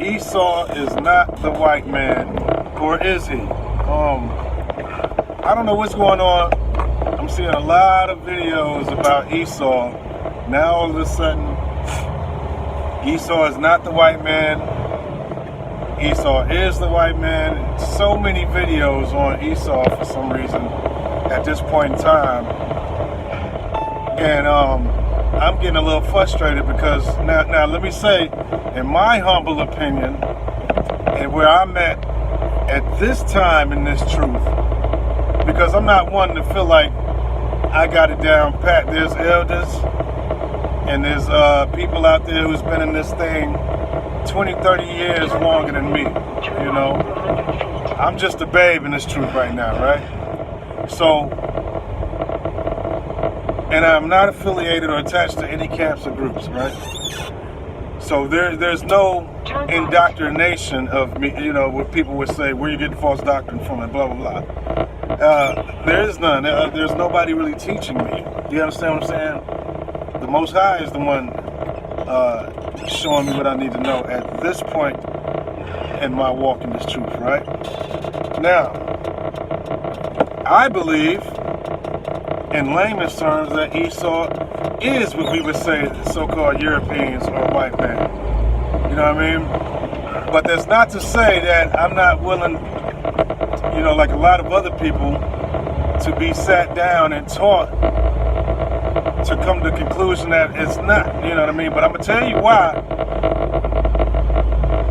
Esau is not the white man, or is he? I don't know what's going on. I'm seeing a lot of videos about Esau. Now all of a sudden, Esau is not the white man. Esau is the white man. So many videos on Esau for some reason at this point in time. And I'm getting a little frustrated because now let me say, in my humble opinion, and where I'm at this time in this truth, because I'm not one to feel like I got it down pat. There's elders and there's people out there who's been in this thing 20, 30 years longer than me, you know. I'm just a babe in this truth right now, right? So, and I'm not affiliated or attached to any camps or groups, right? So there's no indoctrination of me, you know, what people would say, where you get the false doctrine from and blah, blah, blah. There is none. There's nobody really teaching me. Do you understand what I'm saying? The Most High is the one showing me what I need to know at this point in my walk in this truth, right? Now, I believe, in layman's terms, that Esau is what we would say so-called Europeans or white man. You know what I mean? But that's not to say that I'm not willing, you know, like a lot of other people, to be sat down and taught to come to the conclusion that it's not, you know what I mean? But I'm going to tell you why.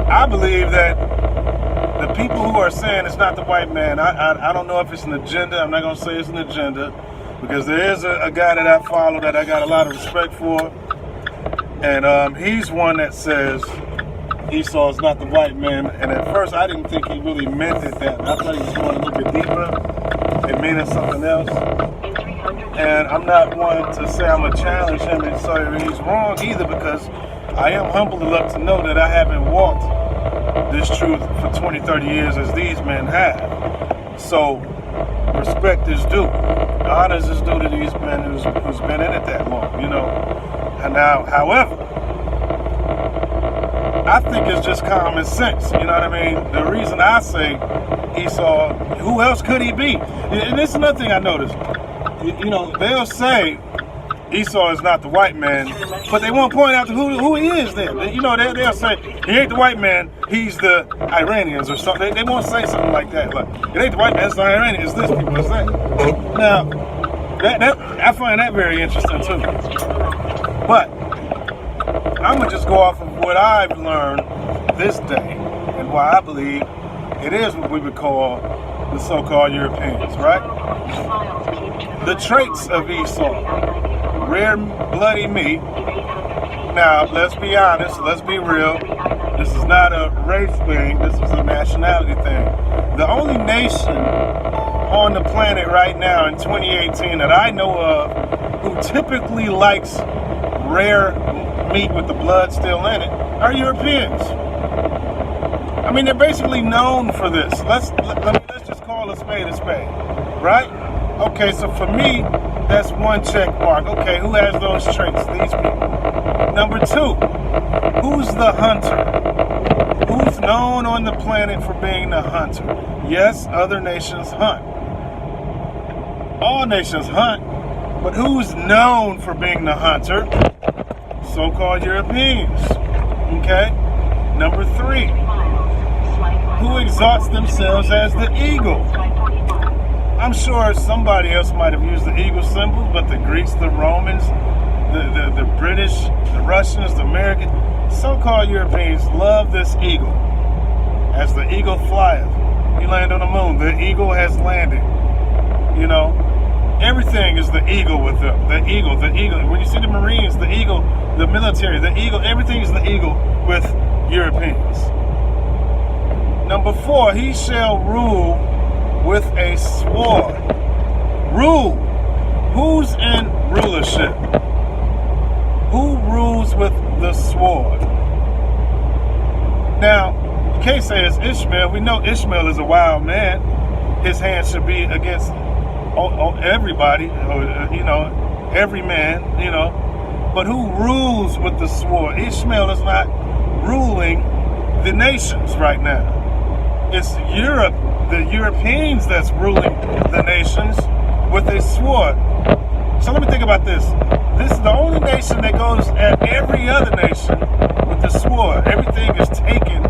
I believe that the people who are saying it's not the white man, I don't know if it's an agenda. I'm not going to say it's an agenda, because there is a guy that I follow that I got a lot of respect for. And he's one that says Esau is not the white man. And at first I didn't think he really meant it that. I thought he was going a little bit deeper and meaning something else. And I'm not one to say I'm going to challenge him and say he's wrong either, because I am humble enough to know that I haven't walked this truth for 20, 30 years as these men have. So respect is due. Honors is due to these men who's been in it that long, you know. And now, however, I think it's just common sense, you know what I mean? The reason I say Esau, who else could he be? And this is another thing I noticed. You know, they'll say Esau is not the white man, but they won't point out who he is then. You know, they'll say, he ain't the white man, he's the Iranians or something. They won't say something like that. Like, it ain't the white man, it's the Iranians, it's this, people say. Now, I find that very interesting too. But I'm going to just go off of what I've learned this day and why I believe it is what we would call the so-called Europeans, right? The traits of Esau. Rare bloody meat. Now, let's be honest, let's be real. This is not a race thing, this is a nationality thing. The only nation on the planet right now in 2018 that I know of who typically likes rare meat with the blood still in it are Europeans. I mean, they're basically known for this. Let's just call a spade, right? Okay, so for me, that's one check mark. Okay, who has those traits? These people. Number two, who's the hunter? Who's known on the planet for being the hunter? Yes, other nations hunt. All nations hunt, but who's known for being the hunter? So-called Europeans. Okay? Number three, who exalts themselves as the eagle? I'm sure somebody else might have used the eagle symbol, but the Greeks, the Romans, the British, the Russians, the Americans, so-called Europeans love this eagle. As the eagle flieth, he landed on the moon. The eagle has landed. You know, everything is the eagle with them. The eagle. When you see the Marines, the eagle, the military, the eagle, everything is the eagle with Europeans. Number four, he shall rule with a sword. Rule. Who's in rulership? Who rules with the sword? Now, you can't say it's Ishmael. We know Ishmael is a wild man. His hand should be against everybody, you know, every man, you know. But who rules with the sword? Ishmael is not ruling the nations right now. It's Europe, the Europeans that's ruling the nations with a sword. So let me think about this. This is the only nation that goes at every other nation with the sword. Everything is taken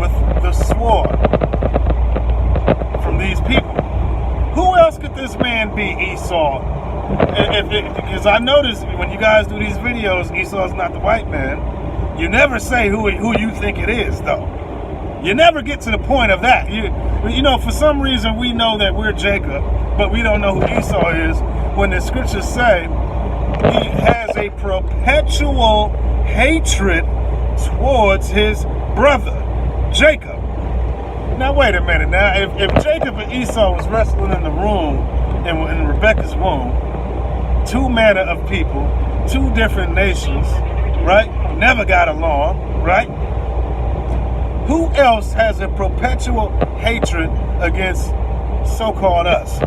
with the sword from these people. Who else could this man be? Esau. Because I notice when you guys do these videos, Esau is not the white man. You never say who you think it is, though. You never get to the point of that. You know, for some reason we know that we're Jacob, but we don't know who Esau is. When the scriptures say he has a perpetual hatred towards his brother, Jacob. Now, wait a minute. Now, if Jacob and Esau was wrestling in the room, in Rebecca's womb, two manner of people, two different nations, right? Never got along, right? Who else has a perpetual hatred against so-called us,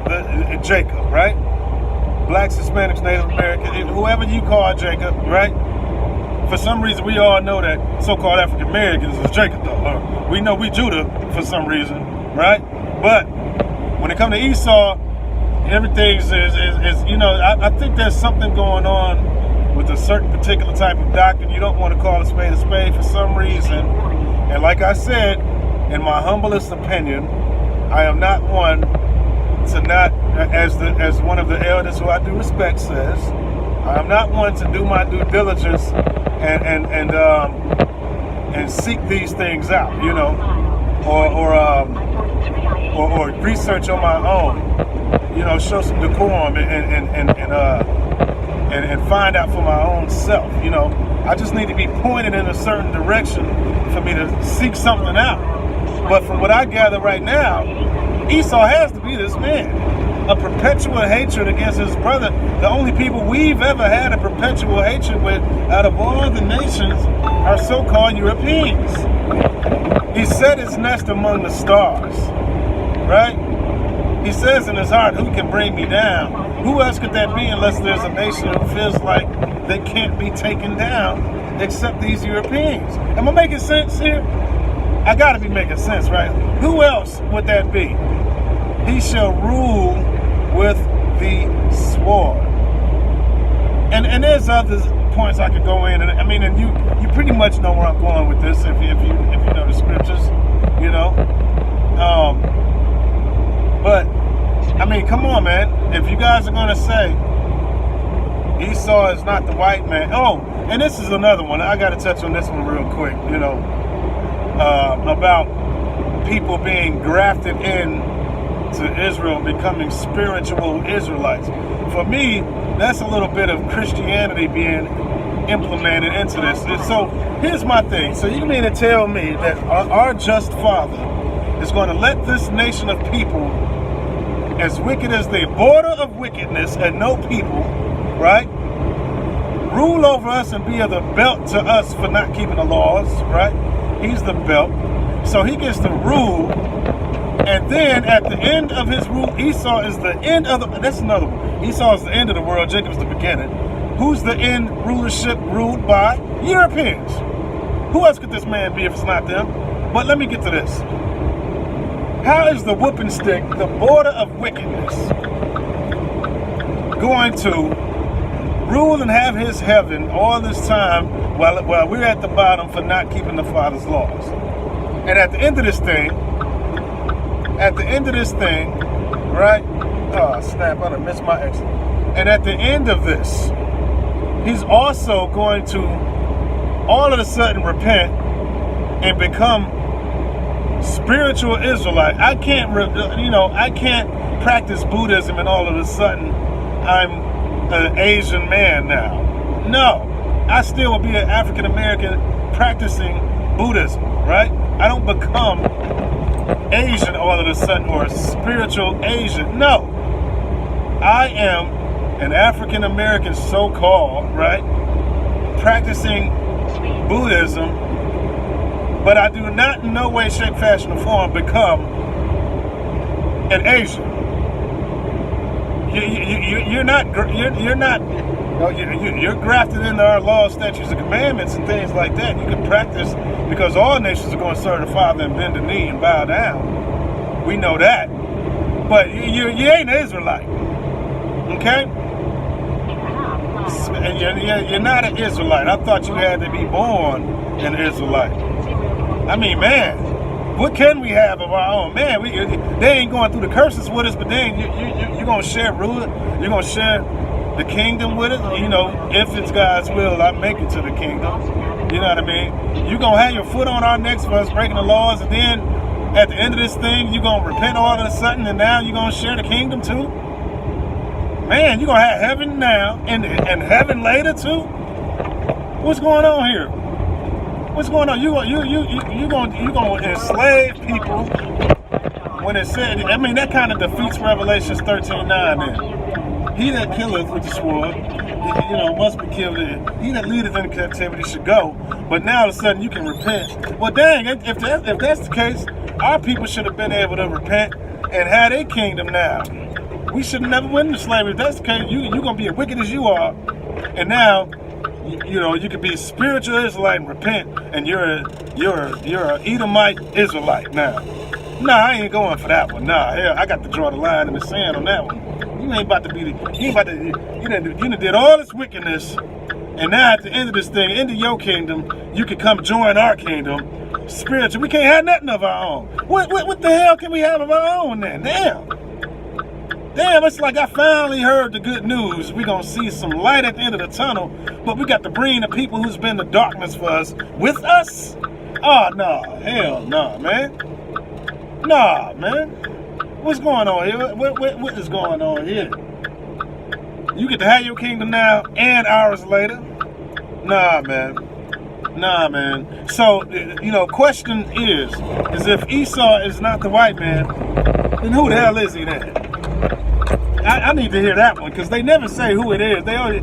Jacob, right? Blacks, Hispanics, Native Americans, whoever you call Jacob, right? For some reason, we all know that so-called African Americans is Jacob, though. We know we Judah for some reason, right? But when it comes to Esau, everything is you know, I think there's something going on with a certain particular type of doctrine. You don't want to call a spade for some reason. And like I said, in my humblest opinion, I am not one to not, as one of the elders who I do respect says, I am not one to do my due diligence and seek these things out, you know, or research on my own, you know, show some decorum and find out for my own self, you know. I just need to be pointed in a certain direction for me to seek something out. But from what I gather right now, Esau has to be this man. A perpetual hatred against his brother. The only people we've ever had a perpetual hatred with out of all the nations are so-called Europeans. He set his nest among the stars, right? He says in his heart, who can bring me down? Who else could that be unless there's a nation who feels like they can't be taken down except these Europeans? Am I making sense here? I gotta be making sense, right? Who else would that be? He shall rule with the sword. And there's other points I could go in, and I mean, and you pretty much know where I'm going with this if you know the scriptures, you know. But I mean, come on, man. If you guys are gonna say Esau is not the white man, oh, and this is another one. I got to touch on this one real quick, you know, about people being grafted in to Israel, becoming spiritual Israelites. For me, that's a little bit of Christianity being implemented into this. And so here's my thing. So you mean to tell me that our just Father is going to let this nation of people, as wicked as they, border of wickedness and no people, right, rule over us and be of the belt to us for not keeping the laws, right? He's the belt. So he gets to rule. And then at the end of his rule, Esau is the end of the, that's another one. Esau is the end of the world, Jacob's the beginning. Who's the end rulership ruled by? Europeans. Who else could this man be if it's not them? But let me get to this. How is the whooping stick, the border of wickedness, going to rule and have his heaven all this time while we're at the bottom for not keeping the Father's laws? And at the end of this thing, right? Oh, snap, I done missed my exit. And at the end of this, he's also going to all of a sudden repent and become spiritual Israelite. I can't practice Buddhism and all of a sudden I'm an Asian man now. No, I still will be an African American practicing Buddhism, right? I don't become Asian all of a sudden, or a spiritual Asian. No, I am an African American, so-called, right, practicing Buddhism, but I do not in no way, shape, fashion, or form become an Asian. You're not No, you're grafted into our laws, statutes, and commandments and things like that. You can practice because all nations are going to serve the Father and bend the knee and bow down. We know that. But you ain't an Israelite. Okay? You're not an Israelite. I thought you had to be born an Israelite. I mean, man, what can we have of our own? Man, they ain't going through the curses with us, but then you're going to share ruler. You're going to share the kingdom with it. You know, if it's God's will, I make it to the kingdom. You know what I mean? You're going to have your foot on our necks for us breaking the laws, and then at the end of this thing, you're going to repent all of a sudden, and now you're going to share the kingdom too? Man, you're going to have heaven now and heaven later too? What's going on here? What's going on? You're going to enslave people when it said, I mean, that kind of defeats Revelations 13:9 then. He that killeth with the sword, must be killed. He that leadeth in captivity should go. But now all of a sudden you can repent. Well, dang, if that's the case, our people should have been able to repent and have a kingdom now. We should have never went into slavery. If that's the case, you're going to be as wicked as you are. And now, you can be a spiritual Israelite and repent, and you're a Edomite Israelite now. Nah, I ain't going for that one. Nah, hell, I got to draw the line in the sand on that one. You done did all this wickedness, and now at the end of this thing, into your kingdom, you can come join our kingdom. Spiritual, we can't have nothing of our own. What the hell can we have of our own then? Damn, it's like I finally heard the good news. We're going to see some light at the end of the tunnel, but we got to bring the people who's been in the darkness for us with us? Oh, no, hell no, man. Nah, man. What's going on here? What is going on here? You get to have your kingdom now and hours later? Nah, man. So, question is if Esau is not the white man, then who the hell is he then? I need to hear that one, because they never say who it is. They'll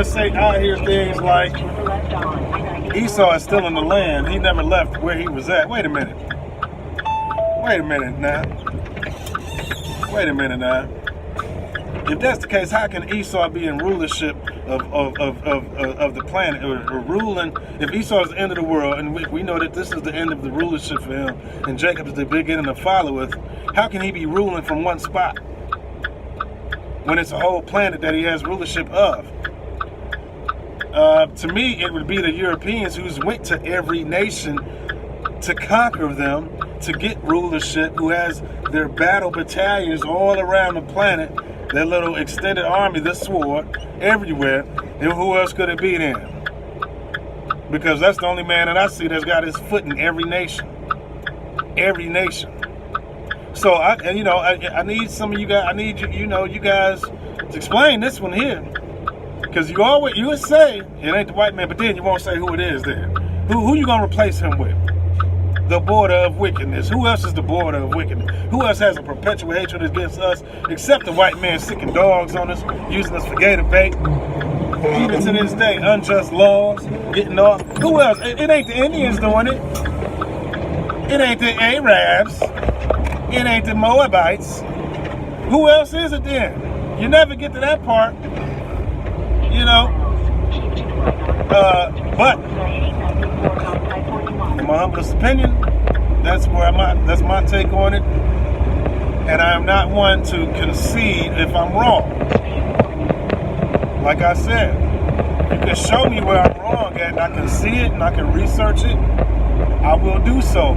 say, I hear things like Esau is still in the land. He never left where he was at. Wait a minute now. If that's the case, how can Esau be in rulership of the planet, or ruling? If Esau is the end of the world, and we know that this is the end of the rulership for him, and Jacob is the beginning of followers, how can he be ruling from one spot when it's a whole planet that he has rulership of? To me, it would be the Europeans who's went to every nation to conquer them, to get rulership, who has their battle battalions all around the planet, their little extended army, the sword, everywhere. And who else could it be then? Because that's the only man that I see that's got his foot in every nation. Every nation. So I need some of you guys. I need you guys to explain this one here, because you would say it ain't the white man, but then you won't say who it is. Then who you gonna replace him with? The border of wickedness. Who else is the border of wickedness? Who else has a perpetual hatred against us except the white man sicking dogs on us, using us for gator bait? Even to this day, unjust laws, getting off. Who else? It ain't the Indians doing it. It ain't the Arabs. It ain't the Moabites. Who else is it then? You never get to that part. But in my humblest opinion, that's my take on it. And I am not one to concede if I'm wrong. Like I said, you can show me where I'm wrong at, and I can see it, and I can research it. I will do so.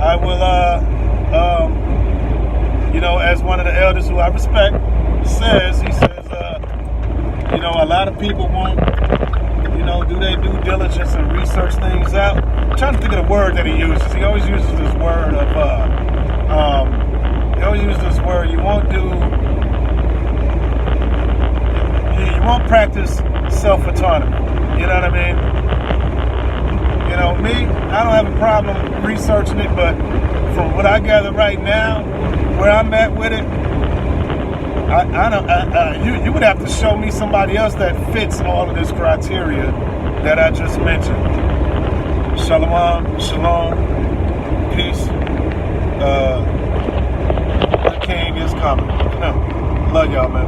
I will, as one of the elders who I respect says, he says, a lot of people won't, do they due diligence and research things out? I'm trying to think of the word that he uses. He always uses this word of, you won't practice self-autonomy. You know what I mean? Me, I don't have a problem researching it, but from what I gather right now, where I'm at with it, you would have to show me somebody else that fits all of this criteria that I just mentioned. Shalom, peace. The king is coming. Love y'all, man.